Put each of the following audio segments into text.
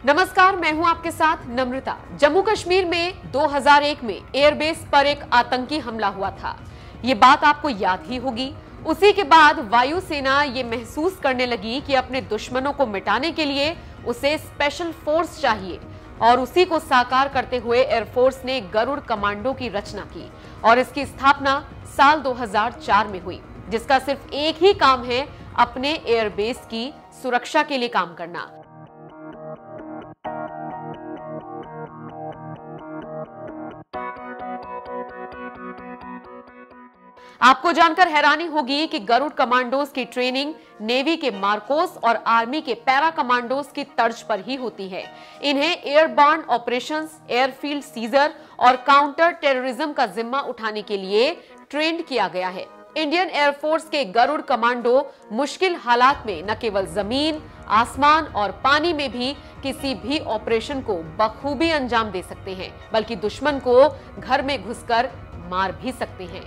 नमस्कार, मैं हूं आपके साथ नम्रता। जम्मू कश्मीर में 2001 में एयरबेस पर एक आतंकी हमला हुआ था। ये बात आपको याद ही होगी। उसी के बाद वायुसेना ये महसूस करने लगी कि अपने दुश्मनों को मिटाने के लिए उसे स्पेशल फोर्स चाहिए और उसी को साकार करते हुए एयरफोर्स ने गरुड़ कमांडो की रचना की और इसकी स्थापना साल 2004 में हुई, जिसका सिर्फ एक ही काम है अपने एयरबेस की सुरक्षा के लिए काम करना। आपको जानकर हैरानी होगी कि गरुड़ कमांडोज की ट्रेनिंग नेवी के मार्कोस और आर्मी के पैरा कमांडोज की तर्ज पर ही होती है। इन्हें एयरबॉर्न ऑपरेशंस, एयरफील्ड सीजर और काउंटर टेररिज्म का जिम्मा उठाने के लिए ट्रेंड किया गया है। इंडियन एयरफोर्स के गरुड़ कमांडो मुश्किल हालात में न केवल जमीन, आसमान और पानी में भी किसी भी ऑपरेशन को बखूबी अंजाम दे सकते हैं, बल्कि दुश्मन को घर में घुसकर मार भी सकते हैं।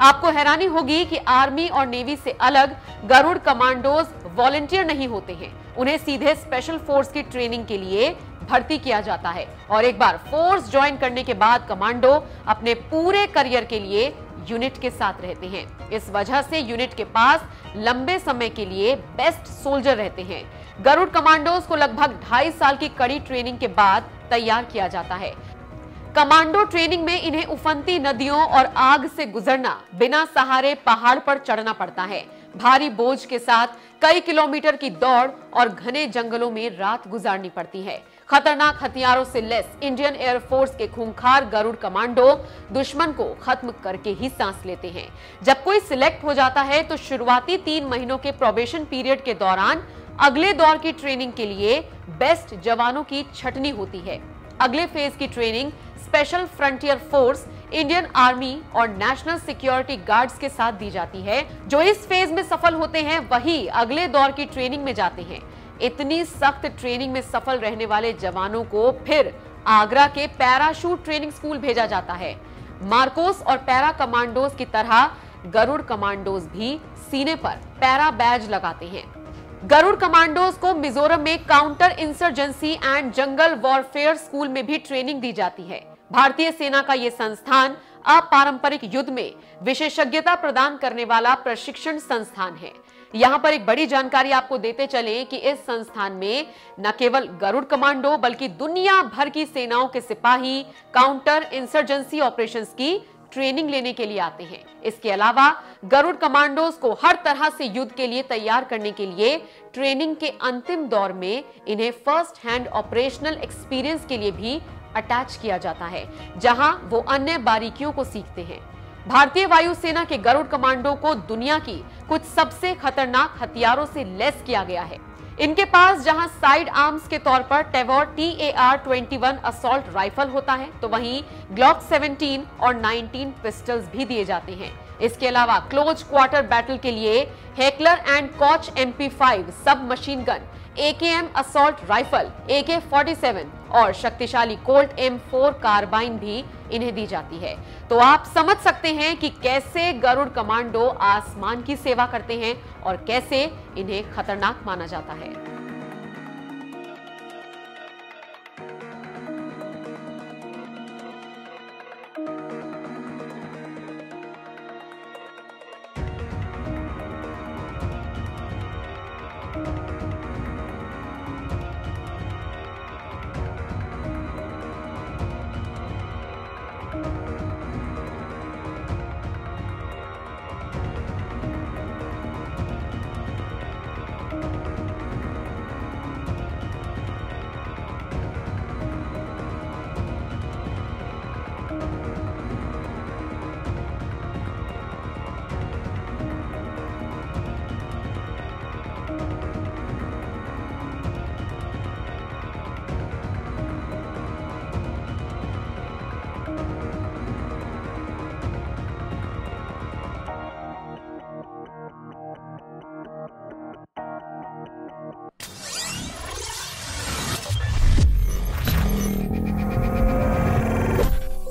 आपको हैरानी होगी कि आर्मी और नेवी से अलग गरुड़ कमांडोज वॉलंटियर नहीं होते हैं। उन्हें सीधे स्पेशल फोर्स की ट्रेनिंग के लिए भर्ती किया जाता है और एक बार फोर्स ज्वाइन करने के बाद कमांडो अपने पूरे करियर के लिए यूनिट के साथ रहते हैं। इस वजह से यूनिट के पास लंबे समय के लिए बेस्ट सोल्जर रहते हैं। गरुड़ कमांडोज को लगभग 2.5 साल की कड़ी ट्रेनिंग के बाद तैयार किया जाता है। कमांडो ट्रेनिंग में इन्हें उफनती नदियों और आग से गुजरना, बिना सहारे पहाड़ पर चढ़ना पड़ता है। भारी बोझ के साथ कई किलोमीटर की दौड़ और घने जंगलों में रात गुजारनी पड़ती है। खतरनाक हथियारों से लैस इंडियन एयरफोर्स के खूंखार गरुड़ कमांडो दुश्मन को खत्म करके ही सांस लेते हैं। जब कोई सिलेक्ट हो जाता है तो शुरुआती 3 महीनों के प्रोबेशन पीरियड के दौरान अगले दौर की ट्रेनिंग के लिए बेस्ट जवानों की छटनी होती है। अगले फेज की training special frontier force, Indian army और नेशनल सिक्योरिटी गार्ड्स के साथ दी जाती है। जो इस फेज में सफल होते हैं वही अगले दौर की ट्रेनिंग में जाते हैं। इतनी सख्त ट्रेनिंग में सफल रहने वाले जवानों को फिर आगरा के पैराशूट ट्रेनिंग स्कूल भेजा जाता है। मार्कोस और पैरा कमांडोज की तरह गरुड़ कमांडोज भी सीने पर पैरा बैज लगाते हैं। गरुड़ कमांडोज को मिजोरम में counter insurgency and jungle warfare school में भी ट्रेनिंग दी जाती है। भारतीय सेना का यह संस्थान अपारंपरिक युद्ध में विशेषज्ञता प्रदान करने वाला प्रशिक्षण संस्थान है। यहाँ पर एक बड़ी जानकारी आपको देते चलें कि इस संस्थान में न केवल गरुड़ कमांडो बल्कि दुनिया भर की सेनाओं के सिपाही काउंटर इंसर्जेंसी ऑपरेशंस की ट्रेनिंग लेने के लिए आते हैं। इसके अलावा गरुड़ कमांडोज को हर तरह से युद्ध के लिए तैयार करने के लिए ट्रेनिंग के अंतिम दौर में इन्हें फर्स्ट हैंड ऑपरेशनल एक्सपीरियंस के लिए भी अटैच किया जाता है, जहां वो अन्य बारीकियों को सीखते हैं। भारतीय वायुसेना के गरुड़ कमांडो को दुनिया की कुछ सबसे खतरनाक हथियारों से लैस किया गया है। इनके पास जहां साइड आर्म्स के तौर पर टेवोर TAR-21 असॉल्ट राइफल होता है, तो वहीं ग्लॉक 17 और 19 पिस्टल्स भी दिए जाते हैं। इसके अलावा क्लोज क्वार्टर बैटल के लिए हेकलर एंड कॉच MP5 सब machine gun, AKM assault rifle, AK-47 और शक्तिशाली कोल्ट M4 कार्बाइन भी इन्हें दी जाती है। तो आप समझ सकते हैं कि कैसे गरुड़ कमांडो आसमान की सेवा करते हैं और कैसे इन्हें खतरनाक माना जाता है।